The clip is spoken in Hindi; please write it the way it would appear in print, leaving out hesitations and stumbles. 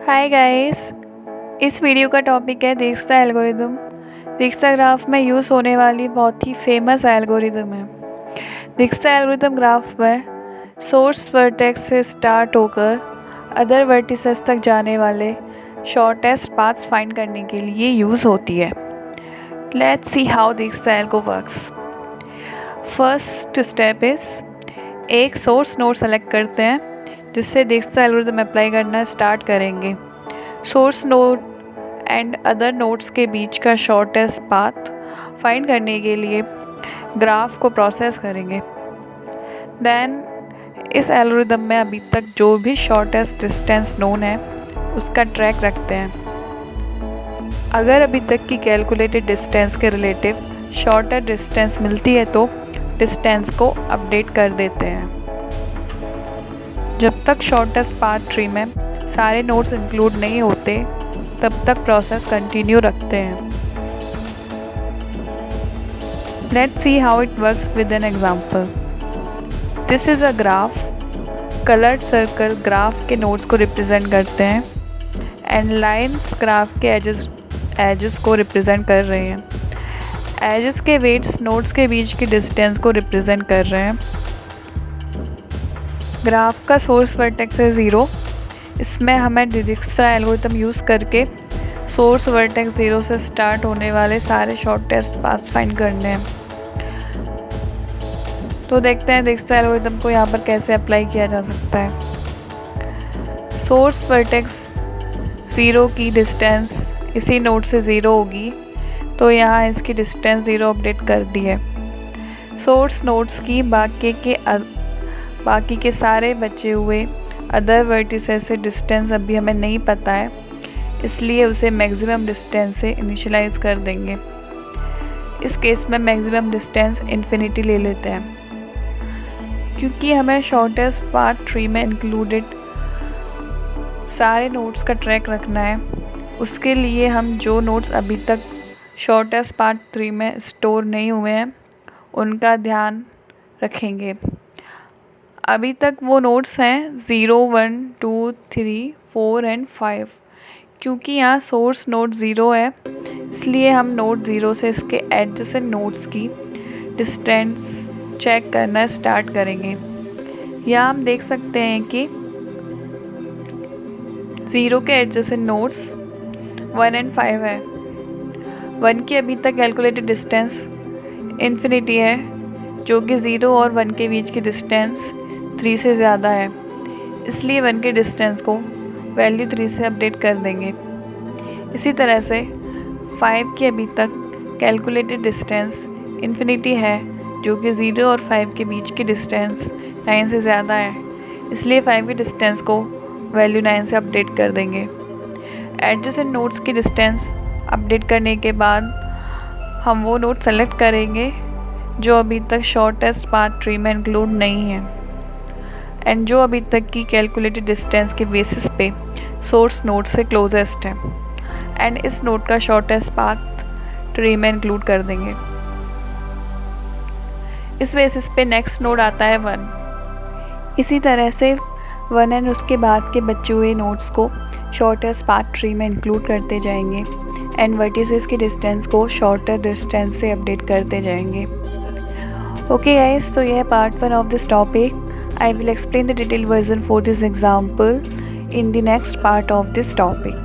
Hi guys. इस वीडियो का टॉपिक है दिक्सा एल्गोरिदम। दिक्सा ग्राफ में यूज़ होने वाली बहुत ही फेमस एल्गोरिदम है। दिक्सा एल्गोरिदम ग्राफ में सोर्स वर्टेक्स से स्टार्ट होकर अदर वर्टिसेस तक जाने वाले शॉर्टेस्ट पाथ्स फाइंड करने के लिए यूज़ होती है। Let's see how Dijkstra algo works. First step is एक सोर्स नोड सेलेक्ट करते हैं जिससे दिक्सा एल्गोरिदम अप्लाई करना स्टार्ट करेंगे। Source node and other nodes के बीच का शॉर्टेस्ट पाथ फाइंड करने के लिए ग्राफ को प्रोसेस करेंगे। देन इस एल्गोरिदम में अभी तक जो भी शॉर्टेस्ट डिस्टेंस नोन है उसका ट्रैक रखते हैं। अगर अभी तक की कैलकुलेटेड डिस्टेंस के रिलेटिव शॉर्टर डिस्टेंस मिलती है तो डिस्टेंस को अपडेट कर देते हैं। जब तक शॉर्टेस्ट पाथ ट्री में सारे नोड्स इंक्लूड नहीं होते तब तक प्रोसेस कंटिन्यू रखते हैं। Let's see how it works with an example. This is a graph. Coloured circle graph के नोड्स को रिप्रेजेंट करते हैं एंड लाइंस ग्राफ के एजेस को रिप्रेजेंट कर रहे हैं। एजेस के वेट्स नोड्स के बीच की डिस्टेंस को रिप्रेजेंट कर रहे हैं। ग्राफ का सोर्स वर्टेक्स है 0। इसमें हमें दिक्सा एल्गोरिथम यूज़ करके सोर्स वर्टेक्स 0 से स्टार्ट होने वाले सारे शॉर्टेस्ट पाथ्स फाइंड करने हैं। तो देखते हैं दिक्सा एल्गोरिथम को यहाँ पर कैसे अप्लाई किया जा सकता है। सोर्स वर्टेक्स 0 की डिस्टेंस इसी नोड से 0 होगी, तो यहाँ इसकी डिस्टेंस 0 अपडेट कर दी है। सोर्स नोड्स की बाकी के सारे बचे हुए अदर वर्टिसेस से डिस्टेंस अभी हमें नहीं पता है, इसलिए उसे मैक्सिमम डिस्टेंस से इनिशियलाइज कर देंगे। इस केस में मैक्सिमम डिस्टेंस इन्फिनिटी ले लेते हैं। क्योंकि हमें शॉर्टेस्ट पाथ ट्री में इंक्लूडेड सारे नोड्स का ट्रैक रखना है, उसके लिए हम जो नोड्स अभी तक शॉर्टेस्ट पाथ ट्री में स्टोर नहीं हुए हैं उनका ध्यान रखेंगे। अभी तक वो नोड्स हैं 0, 1, 2, 3, 4 एंड 5। क्योंकि यहाँ सोर्स नोड 0 है इसलिए हम नोड 0 से इसके एडजेसेंट नोड्स की डिस्टेंस चेक करना स्टार्ट करेंगे। यहाँ हम देख सकते हैं कि 0 के एडजेसेंट नोड्स 1 एंड 5 है। 1 की अभी तक कैलकुलेटेड डिस्टेंस इन्फिनिटी है, जो कि 0 और 1 के बीच की डिस्टेंस 3 से ज़्यादा है, इसलिए 1 के डिस्टेंस को वैल्यू 3 से अपडेट कर देंगे। इसी तरह से 5 की अभी तक कैलकुलेटेड डिस्टेंस इन्फिनिटी है, जो कि 0 और 5 के बीच की डिस्टेंस 9 से ज़्यादा है, इसलिए 5 की डिस्टेंस को वैल्यू 9 से अपडेट कर देंगे। एडजेसेंट नोड्स की डिस्टेंस अपडेट करने के बाद हम वो नोड सेलेक्ट करेंगे जो अभी तक शॉर्टेस्ट पाथ ट्री में इंक्लूड नहीं है एंड जो अभी तक की कैलकुलेटेड डिस्टेंस के बेसिस पे सोर्स नोड से क्लोजेस्ट है, एंड इस नोड का शॉर्टेस्ट पाथ ट्री में इंक्लूड कर देंगे। इस बेसिस पे नेक्स्ट नोड आता है 1। इसी तरह से 1 एंड उसके बाद के बचे हुए नोड्स को शॉर्टेस्ट पाथ ट्री में इंक्लूड करते जाएंगे एंड वर्टिसेस की डिस्टेंस को शॉर्टर डिस्टेंस से अपडेट करते जाएंगे। ओके गाइस, तो यह है part 1 of this topic. I will explain the detailed version for this example in the next part of this topic.